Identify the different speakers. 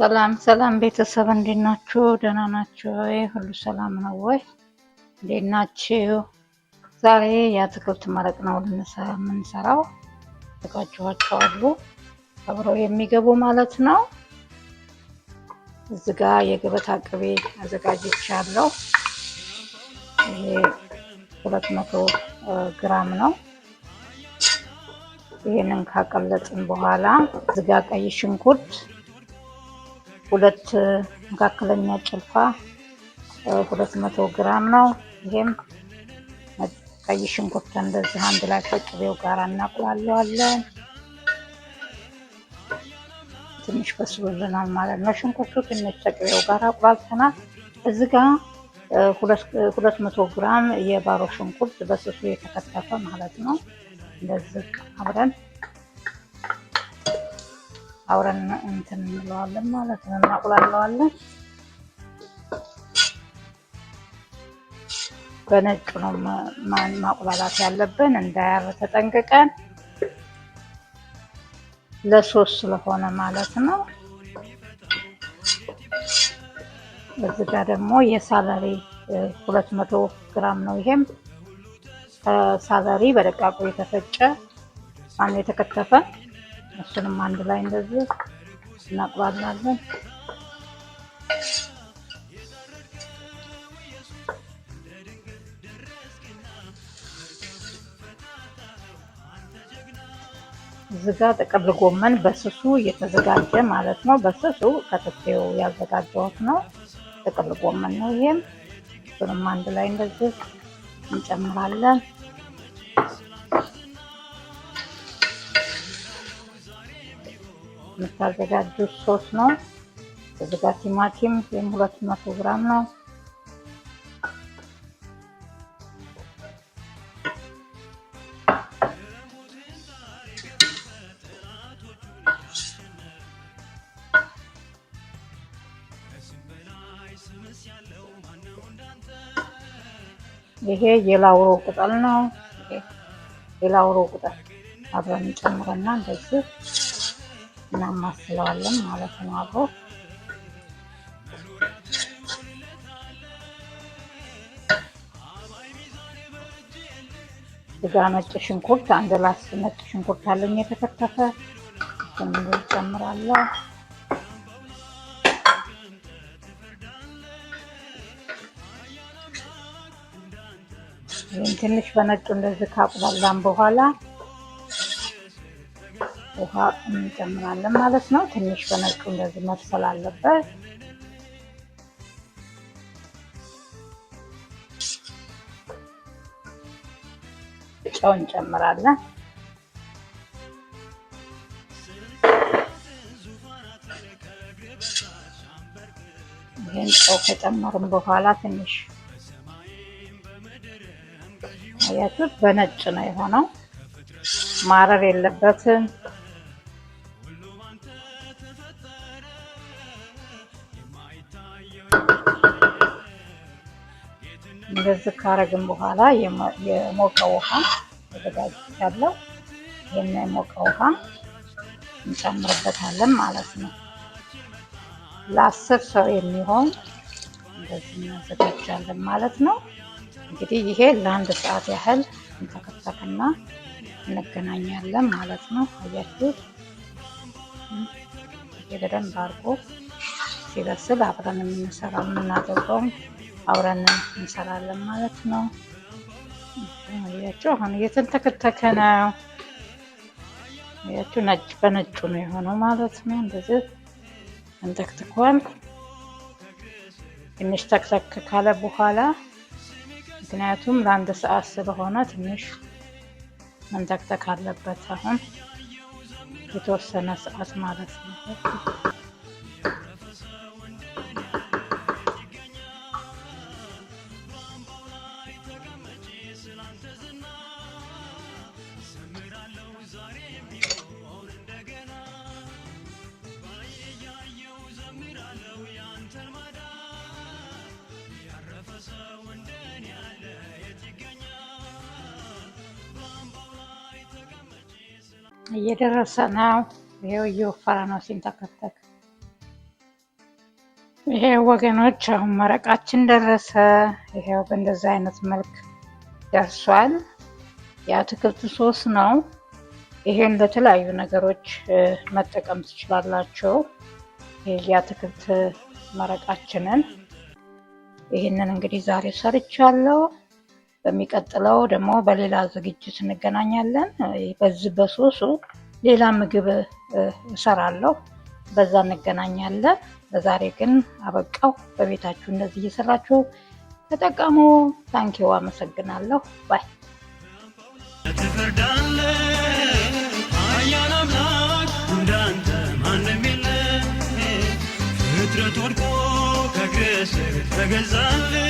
Speaker 1: ሰላም ሰላም ቤተሰብ እንዴት ናችሁ? ደህና ናችሁ ወይ? ሁሉ ሰላም ነው ወይ? እንዴት ናችሁ? ዛሬ የአትክልት መረቅ ነው የምንሰራው። ተዘጋጅቷቸዋል አብረው የሚገቡ ማለት ነው። እዚህ ጋር የገበታ ቅቤ አዘጋጅቻለሁ። ይሄ 200 ግራም ነው። ይሄንን ካቀለጥን በኋላ እዚህ ጋር ቀይ ሽንኩርት 2 መካከለኛ ጭልፋ 200 ግራም ነው። ይሄም ቀይ ሽንኩርት እንደዚህ አንድ ላይ ከቅቤው ጋር እናቁላለዋለን። ትንሽ በስሎልናል ማለት ነው። ሽንኩርቱ ትንሽ ከቅቤው ጋር አቁላልተናል። እዚህ ጋር 200 ግራም የባሮ ሽንኩርት በስሱ የተከተፈ ማለት ነው። እንደዚህ አብረን እንትን እንለዋለን ማለት ነው። እናቁላለዋለን። በነጭ ነው ማቁላላት ያለብን እንዳያር ተጠንቅቀን፣ ለሶስ ስለሆነ ማለት ነው። እዚህ ጋር ደግሞ የሳለሪ 200 ግራም ነው። ይሄም ሳለሪ በደቃቁ የተፈጨ አንድ የተከተፈ፣ እሱንም አንድ ላይ እንደዚህ እናቁላላለን። እዚህ ጋር ጥቅል ጎመን በስሱ እየተዘጋጀ ማለት ነው። በስሱ ከትፌው ያዘጋጀሁት ነው። ጥቅል ጎመን ነው ይሄም። እሱንም አንድ ላይ እንደዚህ እንጨምራለን። የምታዘጋጁት ሶስ ነው። እዚህ ጋር ቲማቲም 200 ግራም ነው። ይሄ የላውሮ ቅጠል ነው። የላውሮ ቅጠል አብረን እንጨምርና እንደዚህ እናማስለዋለን ማለት ነው። አብሮ እዛ ነጭ ሽንኩርት አንድ ላስ ነጭ ሽንኩርት አለኝ የተከተፈ፣ እሱን እንጨምራለሁ። ይሄን ትንሽ በነጩ እንደዚህ ካቁላላን በኋላ ውሃ እንጨምራለን ማለት ነው። ትንሽ በነጩ እንደዚህ መብሰል አለበት። ጨው እንጨምራለን። ይሄን ጨው ከጨመርን በኋላ ትንሽ አያችሁት፣ በነጭ ነው የሆነው። ማረር የለበትም። እንደዚህ ካረግን በኋላ የሞቀ ውሃ ተዘጋጅቻለሁ። ይሄን የሞቀ ውሃ እንጨምርበታለን ማለት ነው። ለ10 ሰው የሚሆን እንደዚህ እናዘጋጃለን ማለት ነው። እንግዲህ ይሄ ለ1 ሰዓት ያህል እንተከተክና እንገናኛለን ማለት ነው። አያችሁት፣ ይሄ በደንብ አድርጎ ሲበስል አብረን የምናደርገውን አብረን እንሰራለን ማለት ነው። አያችሁ፣ አሁን እየተንተከተከ ነው። አያችሁ፣ ነጭ በነጩ ነው የሆነው ማለት ነው። እንደዚህ እንተክትኳል። ትንሽ ተክተክ ካለ በኋላ ምክንያቱም ለ1 ሰዓት ስለሆነ ትንሽ መንተክተክ አለበት። አሁን የተወሰነ ሰዓት ማለት ነው። እየደረሰ ነው። ይሄው እየወፈረ ነው ሲንተከተክ። ይሄ ወገኖች አሁን መረቃችን ደረሰ። ይሄው በእንደዚህ አይነት መልክ ደርሷል። የአትክልት ሶስ ነው። ይሄን ለተለያዩ ነገሮች መጠቀም ትችላላችሁ። ይሄ የአትክልት መረቃችንን ይሄንን እንግዲህ ዛሬ ሰርቻለሁ። በሚቀጥለው ደግሞ በሌላ ዝግጅት እንገናኛለን። በዚህ በሶሱ ሌላ ምግብ እሰራለሁ፣ በዛ እንገናኛለን። በዛሬ ግን አበቃው። በቤታችሁ እንደዚህ እየሰራችሁ ተጠቀሙ። ታንኪው፣ አመሰግናለሁ። ባይ እንዳንተ ማንም የለም። ፍጥረት ወድቆ ከእግርህ ስር ተገዛልህ።